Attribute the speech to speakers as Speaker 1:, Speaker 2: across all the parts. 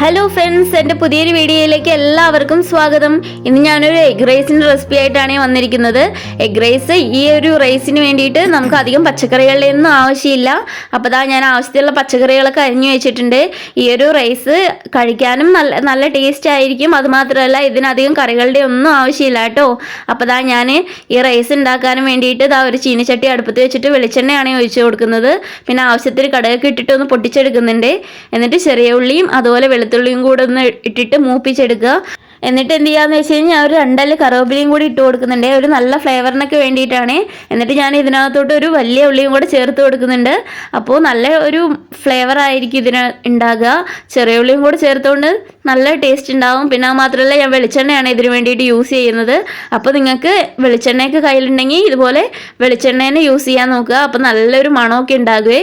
Speaker 1: Hello friends, എൻ്റെ പുതിയൊരു വീഡിയോയിലേക്ക് എല്ലാവർക്കും സ്വാഗതം. ഇന്ന് ഞാനൊരു എഗ് റൈസിൻ്റെ റെസിപ്പി ആയിട്ടാണ് വന്നിരിക്കുന്നത്. എഗ് റൈസ് ഈ ഒരു റൈസിന് വേണ്ടിയിട്ട് നമുക്ക് അധികം പച്ചക്കറികളുടെ ഒന്നും ആവശ്യമില്ല. അപ്പോൾ ഞാൻ ആവശ്യത്തിലുള്ള പച്ചക്കറികളൊക്കെ അരിഞ്ഞു വെച്ചിട്ടുണ്ട്. ഈ ഒരു റൈസ് കഴിക്കാനും നല്ല ടേസ്റ്റ് ആയിരിക്കും. അതുമാത്രമല്ല ഇതിനധികം കറികളുടെ ഒന്നും ആവശ്യമില്ല കേട്ടോ. അപ്പോൾ ഞാൻ ഈ റൈസ് ഉണ്ടാക്കാനും വേണ്ടിയിട്ട് ഒരു ചീനിച്ചട്ടി അടുപ്പത്ത് വെച്ചിട്ട് വെളിച്ചെണ്ണയാണ് ഒഴിച്ച് കൊടുക്കുന്നത്. പിന്നെ ആവശ്യത്തിന് കടുകൊക്കെ ഇട്ടിട്ട് ഒന്ന് പൊട്ടിച്ചെടുക്കുന്നുണ്ട്. എന്നിട്ട് ചെറിയ ഉള്ളിയും അതുപോലെ വെളുത്തുള്ളിയും കൂടെ ഒന്ന് ഇട്ടിട്ട് മൂപ്പിച്ചെടുക്കുക. എന്നിട്ട് എന്ത് ചെയ്യാന്ന് വെച്ച് കഴിഞ്ഞാൽ ഒരു 2 അല്ലി കറിവേപ്പിലയും കൂടി ഇട്ട് കൊടുക്കുന്നുണ്ട്, ഒരു നല്ല ഫ്ലേവറിനൊക്കെ വേണ്ടിയിട്ടാണ്. എന്നിട്ട് ഞാൻ ഇതിനകത്തോട്ട് ഒരു വലിയ ഉള്ളിയും കൂടെ ചേർത്ത് കൊടുക്കുന്നുണ്ട്. അപ്പോൾ നല്ല ഒരു ഫ്ലേവർ ആയിരിക്കും ഇതിന് ഉണ്ടാകുക. ചെറിയ ഉള്ളിയും കൂടെ ചേർത്തുകൊണ്ട് നല്ല ടേസ്റ്റ് ഉണ്ടാവും. പിന്നെ മാത്രമല്ല ഞാൻ വെളിച്ചെണ്ണയാണ് ഇതിന് വേണ്ടിയിട്ട് യൂസ് ചെയ്യുന്നത്. അപ്പോൾ നിങ്ങൾക്ക് വെളിച്ചെണ്ണയൊക്കെ കയ്യിലുണ്ടെങ്കിൽ ഇതുപോലെ വെളിച്ചെണ്ണേനെ യൂസ് ചെയ്യാൻ നോക്കുക. അപ്പോൾ നല്ലൊരു മണമൊക്കെ ഉണ്ടാകുകയെ.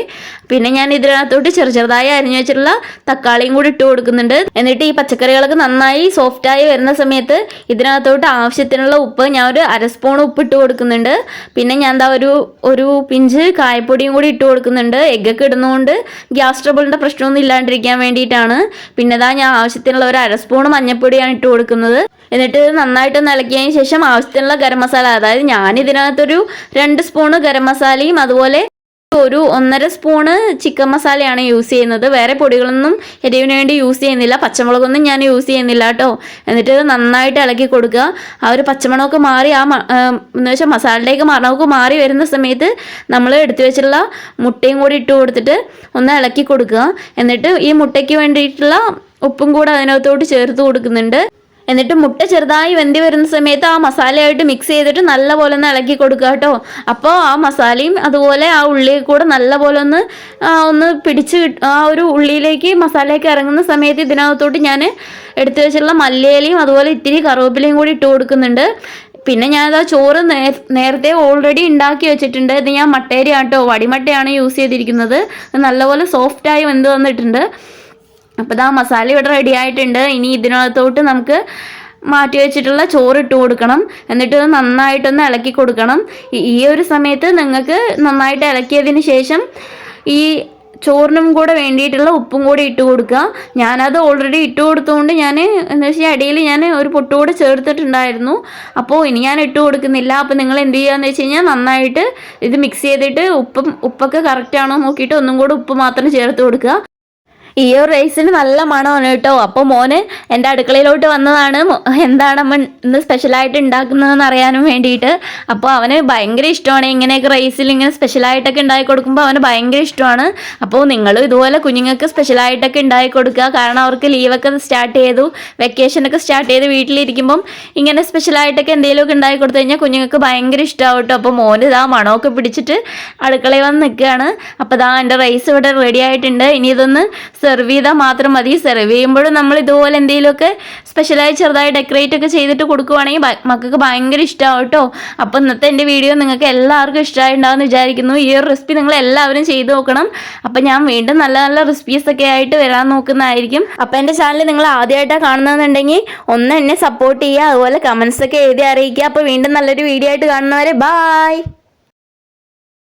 Speaker 1: പിന്നെ ഞാൻ ഇതിനകത്തോട്ട് ചെറുതായി അരിഞ്ഞു വെച്ചിട്ടുള്ള തക്കാളിയും കൂടി ഇട്ട് കൊടുക്കുന്നുണ്ട്. എന്നിട്ട് ഈ പച്ചക്കറികളൊക്കെ നന്നായി സോഫ്റ്റായി വരുന്ന സമയത്ത് ഇതിനകത്തോട്ട് ആവശ്യത്തിനുള്ള ഉപ്പ് ഞാൻ ഒരു 1/2 സ്പൂൺ ഉപ്പ് ഇട്ട് കൊടുക്കുന്നുണ്ട്. പിന്നെ ഞാൻ ഒരു പിഞ്ച് കായപ്പൊടിയും കൂടി ഇട്ട് കൊടുക്കുന്നുണ്ട്. എഗ്ഗൊക്കെ ഇടുന്നതുകൊണ്ട് ഗ്യാസ് ട്രബിളിൻ്റെ പ്രശ്നമൊന്നും ഇല്ലാണ്ടിരിക്കാൻ വേണ്ടിയിട്ടാണ്. പിന്നെ ഞാൻ ആവശ്യത്തിനുള്ള ഒരു 1/2 സ്പൂൺ മഞ്ഞൾപ്പൊടിയാണ് ഇട്ട് കൊടുക്കുന്നത്. എന്നിട്ട് നന്നായിട്ടൊന്ന് ഇളക്കിയതിന് ശേഷം ആവശ്യത്തിനുള്ള ഗരം മസാല, അതായത് ഞാൻ ഇതിനകത്തൊരു 2 സ്പൂണ് ഗരം മസാലയും അതുപോലെ ഒരു 1.5 സ്പൂണ് ചിക്കൻ മസാലയാണ് യൂസ് ചെയ്യുന്നത്. വേറെ പൊടികളൊന്നും എരിവിന് വേണ്ടി യൂസ് ചെയ്യുന്നില്ല. പച്ചമുളകൊന്നും ഞാൻ യൂസ് ചെയ്യുന്നില്ല കേട്ടോ. എന്നിട്ട് നന്നായിട്ട് ഇളക്കി കൊടുക്കുക. ആ ഒരു പച്ചമണമൊക്കെ മാറി എന്ന് വെച്ചാൽ മസാലയിലേക്ക് മണമൊക്കെ മാറി വരുന്ന സമയത്ത് നമ്മൾ എടുത്തു വെച്ചിട്ടുള്ള മുട്ടയും കൂടി ഇട്ട് കൊടുത്തിട്ട് ഒന്ന് ഇളക്കി കൊടുക്കുക. എന്നിട്ട് ഈ മുട്ടയ്ക്ക് വേണ്ടിയിട്ടുള്ള ഉപ്പും കൂടെ അതിനകത്തോട്ട് ചേർത്ത് കൊടുക്കുന്നുണ്ട്. എന്നിട്ട് മുട്ട ചെറുതായി വെന്തി വരുന്ന സമയത്ത് ആ മസാലയായിട്ട് മിക്സ് ചെയ്തിട്ട് നല്ലപോലെ ഒന്ന് ഇളക്കി കൊടുക്കുക കേട്ടോ. അപ്പോൾ ആ മസാലയും അതുപോലെ ആ ഉള്ളിയിൽ കൂടെ നല്ലപോലെ ഒന്ന് പിടിച്ച് ആ ഒരു ഉള്ളിയിലേക്ക് മസാലയൊക്കെ ഇറങ്ങുന്ന സമയത്ത് ഇതിനകത്തോട്ട് ഞാൻ എടുത്തു വെച്ചിട്ടുള്ള മല്ലിയിലയും അതുപോലെ ഇത്തിരി കറിവേപ്പിലയും കൂടി ഇട്ട് കൊടുക്കുന്നുണ്ട്. പിന്നെ ഞാനത് ചോറ് നേരത്തെ ഓൾറെഡി ഉണ്ടാക്കി വെച്ചിട്ടുണ്ട്. ഇത് ഞാൻ മട്ടേരിയാണ് കേട്ടോ, വടിമട്ടയാണ് യൂസ് ചെയ്തിരിക്കുന്നത്. നല്ലപോലെ സോഫ്റ്റായി വെന്ത് വന്നിട്ടുണ്ട്. അപ്പോൾ മസാല ഇവിടെ റെഡി ആയിട്ടുണ്ട്. ഇനി ഇതിനകത്തോട്ട് നമുക്ക് മാറ്റി വെച്ചിട്ടുള്ള ചോറ് ഇട്ട് കൊടുക്കണം. എന്നിട്ട് നന്നായിട്ടൊന്ന് ഇളക്കി കൊടുക്കണം. ഈ ഒരു സമയത്ത് നിങ്ങൾക്ക് നന്നായിട്ട് ഇളക്കിയതിന് ശേഷം ഈ ചോറിനും കൂടെ വേണ്ടിയിട്ടുള്ള ഉപ്പും കൂടി ഇട്ട് കൊടുക്കുക. ഞാനത് ഓൾറെഡി ഇട്ട് കൊടുത്തുകൊണ്ട് എന്താ വെച്ചാൽ അടിയിൽ ഞാൻ ഒരു പൊട്ട് കൂടെ ചേർത്തിട്ടുണ്ടായിരുന്നു. അപ്പോൾ ഇനി ഞാൻ ഇട്ട് കൊടുക്കുന്നില്ല. അപ്പോൾ നിങ്ങൾ എന്ത് ചെയ്യുകയെന്ന് വെച്ച് കഴിഞ്ഞാൽ നന്നായിട്ട് ഇത് മിക്സ് ചെയ്തിട്ട് ഉപ്പൊക്കെ കറക്റ്റാണോ നോക്കിയിട്ട് ഒന്നും കൂടെ ഉപ്പ് മാത്രം ചേർത്ത് കൊടുക്കുക. ഈ ഒരു റൈസിന് നല്ല മണമാണ് കേട്ടോ. അപ്പോൾ മോന് എൻ്റെ അടുക്കളയിലോട്ട് വന്നതാണ്, എന്താണ് അമ്മ ഇന്ന് സ്പെഷ്യലായിട്ട് ഉണ്ടാക്കുന്നതെന്ന് അറിയാനും വേണ്ടിയിട്ട്. അപ്പോൾ അവന് ഭയങ്കര ഇഷ്ടമാണ് ഇങ്ങനെയൊക്കെ റൈസിൽ ഇങ്ങനെ സ്പെഷ്യലായിട്ടൊക്കെ ഉണ്ടാക്കി കൊടുക്കുമ്പോൾ അവന് ഭയങ്കര ഇഷ്ടമാണ്. അപ്പോൾ നിങ്ങളും ഇതുപോലെ കുഞ്ഞുങ്ങൾക്ക് സ്പെഷ്യലായിട്ടൊക്കെ ഉണ്ടാക്കി കൊടുക്കുക. കാരണം അവർക്ക് ലീവൊക്കെ സ്റ്റാർട്ട് ചെയ്തു, വെക്കേഷനൊക്കെ സ്റ്റാർട്ട് ചെയ്ത് വീട്ടിലിരിക്കുമ്പം ഇങ്ങനെ സ്പെഷ്യലായിട്ടൊക്കെ എന്തെങ്കിലുമൊക്കെ ഉണ്ടാക്കി കൊടുത്തു കഴിഞ്ഞാൽ കുഞ്ഞുങ്ങൾക്ക് ഭയങ്കര ഇഷ്ടമാവും കേട്ടോ. അപ്പോൾ മോന് മണമൊക്കെ പിടിച്ചിട്ട് അടുക്കളയിൽ വന്ന് നിൽക്കുകയാണ്. അപ്പോൾ എൻ്റെ റൈസ് ഇവിടെ റെഡി ആയിട്ടുണ്ട്. ഇനി ഇതൊന്ന് സെർവ് ചെയ്താൽ മാത്രം മതി. സെർവ് ചെയ്യുമ്പോഴും നമ്മൾ ഇതുപോലെ എന്തെങ്കിലുമൊക്കെ സ്പെഷ്യലായി ചെറുതായി ഡെക്കറേറ്റ് ഒക്കെ ചെയ്തിട്ട് കൊടുക്കുവാണെങ്കിൽ മക്കൾക്ക് ഭയങ്കര ഇഷ്ടമാവും കേട്ടോ. അപ്പോൾ ഇന്നത്തെ എൻ്റെ വീഡിയോ നിങ്ങൾക്ക് എല്ലാവർക്കും ഇഷ്ടമായിട്ടുണ്ടാവുമെന്ന് വിചാരിക്കുന്നു. ഈ ഒരു റെസിപ്പി നിങ്ങൾ എല്ലാവരും ചെയ്ത് നോക്കണം. അപ്പോൾ ഞാൻ വീണ്ടും നല്ല നല്ല റെസിപ്പീസൊക്കെ ആയിട്ട് വരാൻ നോക്കുന്നതായിരിക്കും. അപ്പോൾ എൻ്റെ ചാനൽ നിങ്ങൾ ആദ്യമായിട്ടാണ് കാണുന്നതെന്നുണ്ടെങ്കിൽ ഒന്ന് എന്നെ സപ്പോർട്ട് ചെയ്യുക. അതുപോലെ കമൻസൊക്കെ എഴുതി അറിയിക്കുക. അപ്പോൾ വീണ്ടും നല്ലൊരു വീഡിയോ ആയിട്ട് കാണുന്നവരെ ബായ്.